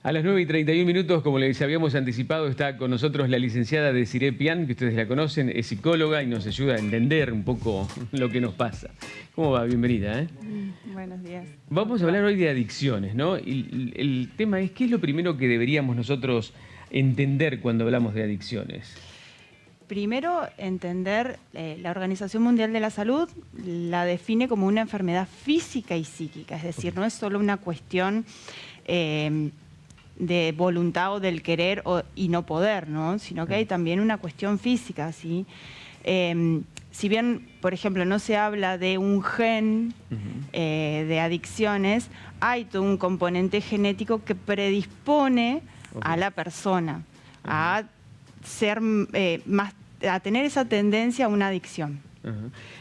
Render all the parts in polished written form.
A las 9:31, como les habíamos anticipado, está con nosotros la licenciada Desiree Pian, que ustedes la conocen, es psicóloga y nos ayuda a entender un poco lo que nos pasa. ¿Cómo va? Bienvenida. Buenos días. Vamos a hablar hoy de adicciones, ¿no? Y el tema es, ¿qué es lo primero que deberíamos nosotros entender cuando hablamos de adicciones? Primero, entender, la Organización Mundial de la Salud la define como una enfermedad física y psíquica, es decir, no es solo una cuestión de voluntad o del querer y no poder, ¿no? Sino que hay también una cuestión física, ¿sí? Si bien, por ejemplo, no se habla de un gen de adicciones, hay todo un componente genético que predispone a la persona a ser a tener esa tendencia a una adicción.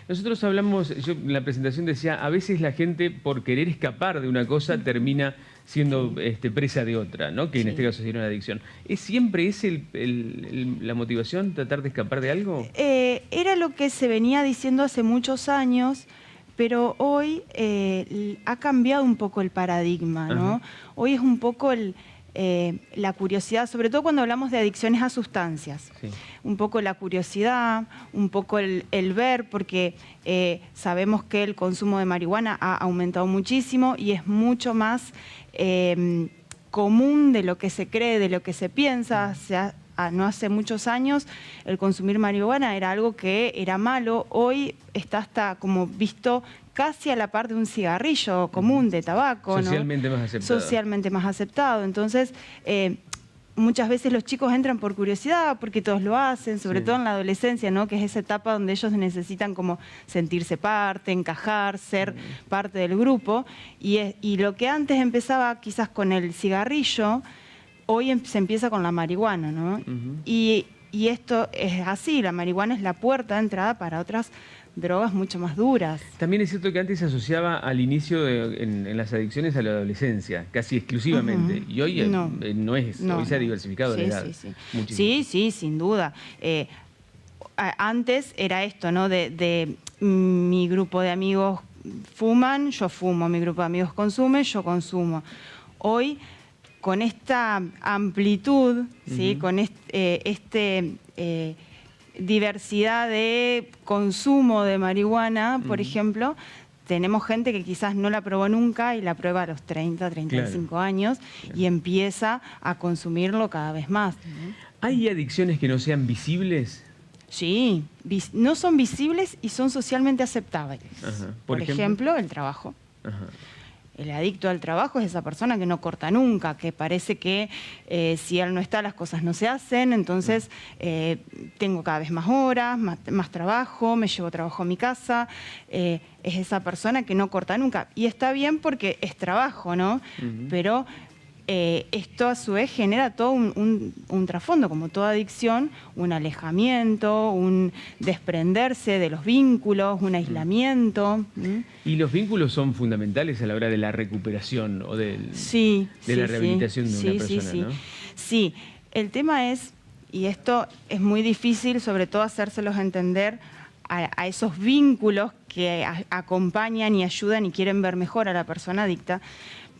Nosotros hablamos, yo en la presentación decía, a veces la gente por querer escapar de una cosa termina siendo presa de otra, ¿no? Que en este caso sería una adicción. ¿Es siempre ese la motivación, tratar de escapar de algo? Era lo que se venía diciendo hace muchos años, pero hoy ha cambiado un poco el paradigma, ¿no? Hoy es un poco la curiosidad, sobre todo cuando hablamos de adicciones a sustancias. Sí. Un poco la curiosidad, un poco el ver, porque sabemos que el consumo de marihuana ha aumentado muchísimo y es mucho más común de lo que se cree, de lo que se piensa. No hace muchos años el consumir marihuana era algo que era malo, hoy está hasta como visto casi a la par de un cigarrillo común de tabaco, socialmente, ¿no? Más aceptado. Socialmente más aceptado. Entonces, muchas veces los chicos entran por curiosidad, porque todos lo hacen, sobre todo en la adolescencia, ¿no? Que es esa etapa donde ellos necesitan como sentirse parte, encajar, ser parte del grupo. Y lo que antes empezaba quizás con el cigarrillo, hoy se empieza con la marihuana, ¿no? Y esto es así, la marihuana es la puerta de entrada para otras drogas mucho más duras. También es cierto que antes se asociaba al inicio en las adicciones a la adolescencia, casi exclusivamente. Y hoy no es, hoy se ha diversificado la edad. Sí, sin duda. Antes era esto, ¿no? De mi grupo de amigos fuman, yo fumo, mi grupo de amigos consume, yo consumo. Hoy, con esta amplitud, ¿sí? Con diversidad de consumo de marihuana, por ejemplo, tenemos gente que quizás no la probó nunca y la prueba a los 30, 35 años y empieza a consumirlo cada vez más. ¿Hay adicciones que no sean visibles? Sí, no son visibles y son socialmente aceptables. Por ejemplo, el trabajo. El adicto al trabajo es esa persona que no corta nunca, que parece que si él no está las cosas no se hacen, entonces tengo cada vez más horas, más trabajo, me llevo trabajo a mi casa. Es esa persona que no corta nunca. Y está bien porque es trabajo, ¿no? Pero esto a su vez genera todo un trasfondo, como toda adicción, un alejamiento, un desprenderse de los vínculos, un aislamiento. ¿Y los vínculos son fundamentales a la hora de la recuperación o de la rehabilitación de una persona, ¿no? Sí, el tema es, y esto es muy difícil, sobre todo hacérselos entender a esos vínculos que acompañan y ayudan y quieren ver mejor a la persona adicta,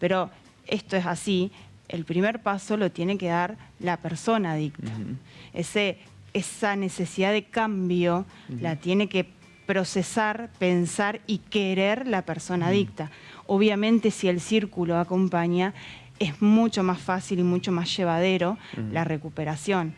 pero esto es así, el primer paso lo tiene que dar la persona adicta. Esa necesidad de cambio la tiene que procesar, pensar y querer la persona adicta. Obviamente, si el círculo acompaña, es mucho más fácil y mucho más llevadero la recuperación,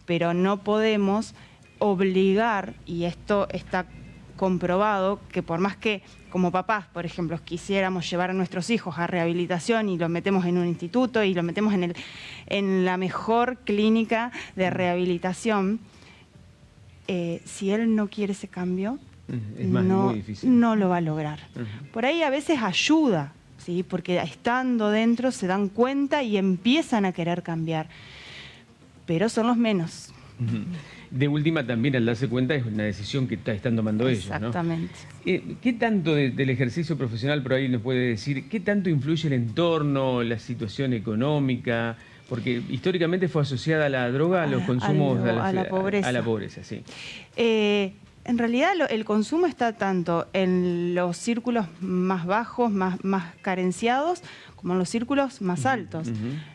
pero no podemos obligar, y esto está comprobado, que por más que como papás, por ejemplo, quisiéramos llevar a nuestros hijos a rehabilitación y los metemos en un instituto y los metemos en la mejor clínica de rehabilitación, si él no quiere ese cambio, muy difícil. No lo va a lograr. Por ahí a veces ayuda, ¿sí? Porque estando dentro se dan cuenta y empiezan a querer cambiar, pero son los menos. De última, también al darse cuenta es una decisión que están tomando ellos, ¿no? Exactamente. ¿Qué tanto del ejercicio profesional por ahí nos puede decir? ¿Qué tanto influye el entorno, la situación económica? Porque históricamente fue asociada a la droga, a los consumos, a la pobreza. A la pobreza, sí. En realidad el consumo está tanto en los círculos más bajos, más carenciados, como en los círculos más altos.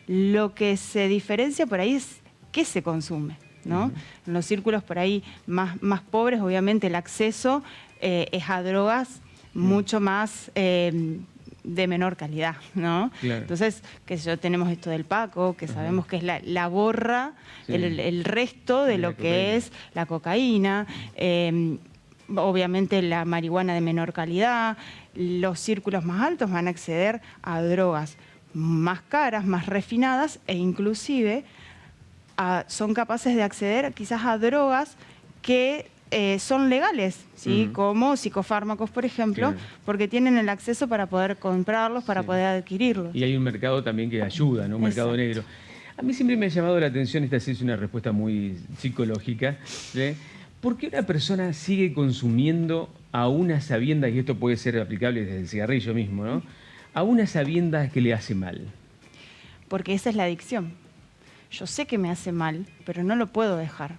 Lo que se diferencia por ahí es qué se consume, ¿no? En los círculos por ahí más pobres, obviamente el acceso es a drogas mucho más de menor calidad, ¿no? Claro. Entonces, qué sé yo, tenemos esto del Paco, que sabemos que es la borra, sí, el resto de lo que es la cocaína, obviamente la marihuana de menor calidad. Los círculos más altos van a acceder a drogas más caras, más refinadas, e inclusive son capaces de acceder quizás a drogas que son legales, ¿sí? Como psicofármacos, por ejemplo, claro, porque tienen el acceso para poder comprarlos, para poder adquirirlos. Y hay un mercado también que ayuda, ¿no? Un mercado negro. A mí siempre me ha llamado la atención, esta sí es una respuesta muy psicológica, ¿sí? ¿Por qué una persona sigue consumiendo a una sabienda, y esto puede ser aplicable desde el cigarrillo mismo, ¿no? A una sabienda que le hace mal? Porque esa es la adicción. Yo sé que me hace mal, pero no lo puedo dejar.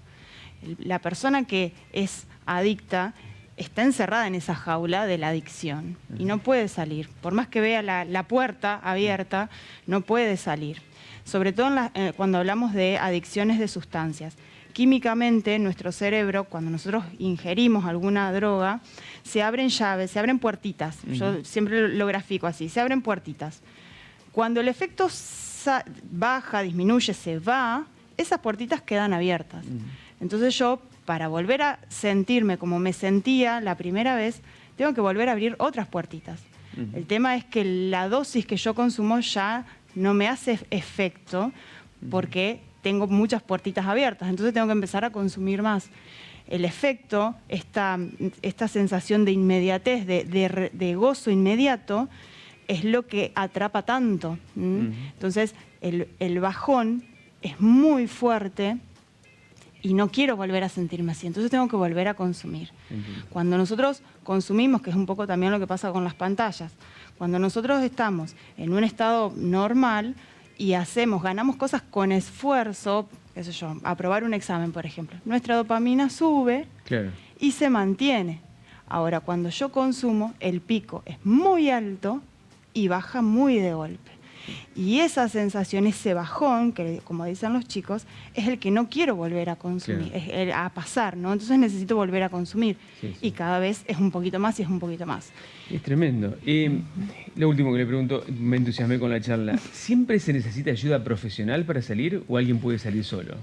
La persona que es adicta está encerrada en esa jaula de la adicción y no puede salir. Por más que vea la puerta abierta, no puede salir. Sobre todo cuando hablamos de adicciones de sustancias. Químicamente, nuestro cerebro, cuando nosotros ingerimos alguna droga, se abren llaves, se abren puertitas. Yo siempre lo grafico así, se abren puertitas. Cuando el efecto baja, disminuye, se va, esas puertitas quedan abiertas. Entonces yo, para volver a sentirme como me sentía la primera vez, tengo que volver a abrir otras puertitas. El tema es que la dosis que yo consumo ya no me hace efecto porque tengo muchas puertitas abiertas, entonces tengo que empezar a consumir más. El efecto, esta sensación de inmediatez, de gozo inmediato, es lo que atrapa tanto. Entonces el bajón es muy fuerte y no quiero volver a sentirme así, entonces tengo que volver a consumir. Cuando nosotros consumimos, que es un poco también lo que pasa con las pantallas, cuando nosotros estamos en un estado normal y ganamos cosas con esfuerzo, qué sé yo, aprobar un examen, por ejemplo, nuestra dopamina sube, claro, y se mantiene. Ahora, cuando yo consumo, el pico es muy alto y baja muy de golpe. Y esa sensación, ese bajón, que como dicen los chicos, es el que no quiero volver a consumir, claro, a pasar, ¿no? Entonces necesito volver a consumir. Y cada vez es un poquito más y es un poquito más. Es tremendo. Lo último que le pregunto, me entusiasmé con la charla. ¿Siempre se necesita ayuda profesional para salir o alguien puede salir solo?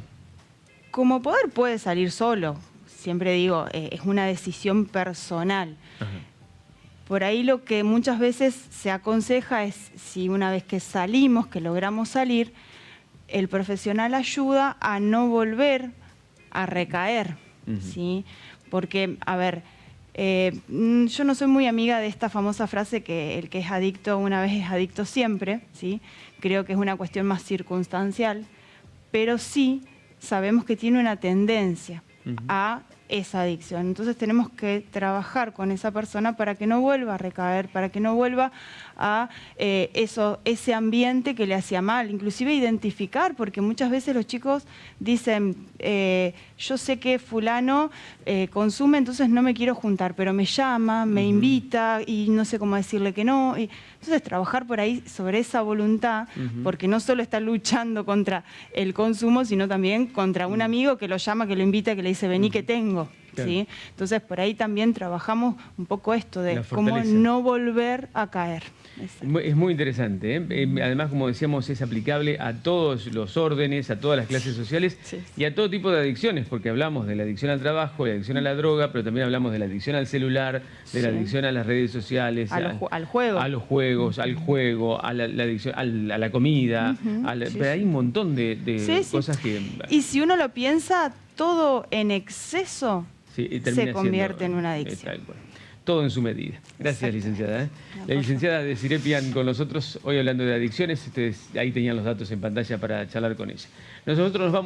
Como poder puede salir solo. Siempre digo, es una decisión personal. Ajá. Por ahí lo que muchas veces se aconseja es, si una vez que salimos, que logramos salir, el profesional ayuda a no volver a recaer, ¿sí? Porque, a ver, yo no soy muy amiga de esta famosa frase que el que es adicto una vez es adicto siempre, ¿sí? Creo que es una cuestión más circunstancial, pero sí sabemos que tiene una tendencia a esa adicción. Entonces tenemos que trabajar con esa persona para que no vuelva a recaer, para que no vuelva a ese ambiente que le hacía mal. Inclusive identificar, porque muchas veces los chicos dicen, yo sé que fulano consume, entonces no me quiero juntar, pero me llama, me invita y no sé cómo decirle que no. Entonces trabajar por ahí sobre esa voluntad, porque no solo está luchando contra el consumo, sino también contra un amigo que lo llama, que lo invita, que le dice, vení que tengo. Claro. ¿Sí? Entonces por ahí también trabajamos un poco esto de cómo no volver a caer. Exacto. Es muy interesante, ¿eh? Además, como decíamos, es aplicable a todos los órdenes, a todas las clases sociales y a todo tipo de adicciones, porque hablamos de la adicción al trabajo, de la adicción a la droga, pero también hablamos de la adicción al celular, de la adicción a las redes sociales, al juego. A los juegos, al juego, a la adicción a la comida. Pero hay un montón de cosas que... Y si uno lo piensa, todo en exceso se convierte en una adicción. Todo en su medida. Gracias, licenciada. La licenciada Desiree Pian con nosotros, hoy hablando de adicciones. Ustedes ahí tenían los datos en pantalla para charlar con ella. Nosotros nos vamos.